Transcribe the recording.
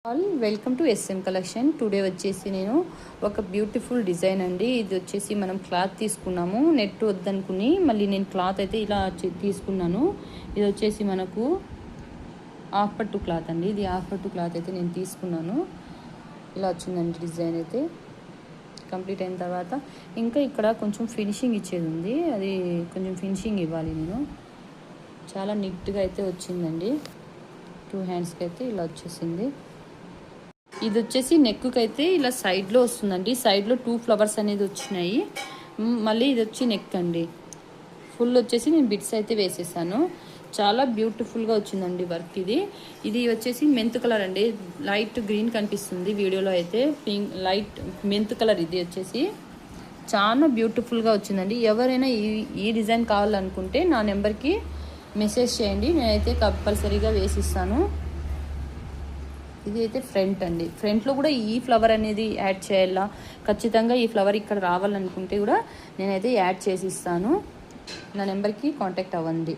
All welcome to S M collection. Today వచ్చేసి నేను ఒక బ్యూటిఫుల్ డిజైన్ అండి. ఇది వచ్చేసి మనం క్లాత్ తీసుకున్నాము, నెట్ వద్దనుకుని మళ్ళీ నేను క్లాత్ అయితే ఇలా తీసుకున్నాను. ఇది వచ్చేసి మనకు హాఫ్ పట్టు క్లాత్ అండి. ఇది హాఫ్ పట్టు క్లాత్ అయితే నేను తీసుకున్నాను. ఇలా వచ్చిందండి డిజైన్ అయితే. కంప్లీట్ అయిన తర్వాత ఇంకా ఇక్కడ కొంచెం ఫినిషింగ్ ఇచ్చేది ఉంది, అది కొంచెం ఫినిషింగ్ ఇవ్వాలి నేను. చాలా నీట్గా అయితే వచ్చిందండి. 2 హ్యాండ్స్కి అయితే ఇలా వచ్చేసింది. ఇది వచ్చేసి నెక్కి అయితే ఇలా సైడ్లో వస్తుందండి. సైడ్లో 2 ఫ్లవర్స్ అనేది వచ్చినాయి. మళ్ళీ ఇది వచ్చి నెక్ అండి. ఫుల్ వచ్చేసి నేను బిట్స్ అయితే వేసేసాను. చాలా బ్యూటిఫుల్గా వచ్చిందండి వర్క్. ఇది వచ్చేసి మెంత్ కలర్ అండి. లైట్ గ్రీన్ కనిపిస్తుంది వీడియోలో అయితే. Pink light mint colour. ఇది వచ్చేసి చాలా బ్యూటిఫుల్గా వచ్చిందండి. ఎవరైనా ఈ డిజైన్ కావాలనుకుంటే నా నెంబర్కి మెసేజ్ చేయండి, నేనైతే కంపల్సరీగా వేసిస్తాను. ఇది అయితే ఫ్రంట్ అండి. ఫ్రంట్లో కూడా ఈ ఫ్లవర్ అనేది యాడ్ చేయాలా, ఖచ్చితంగా ఈ ఫ్లవర్ ఇక్కడ రావాలనుకుంటే కూడా నేనైతే యాడ్ చేసి ఇస్తాను. నా నెంబర్కి కాంటాక్ట్ అవ్వండి.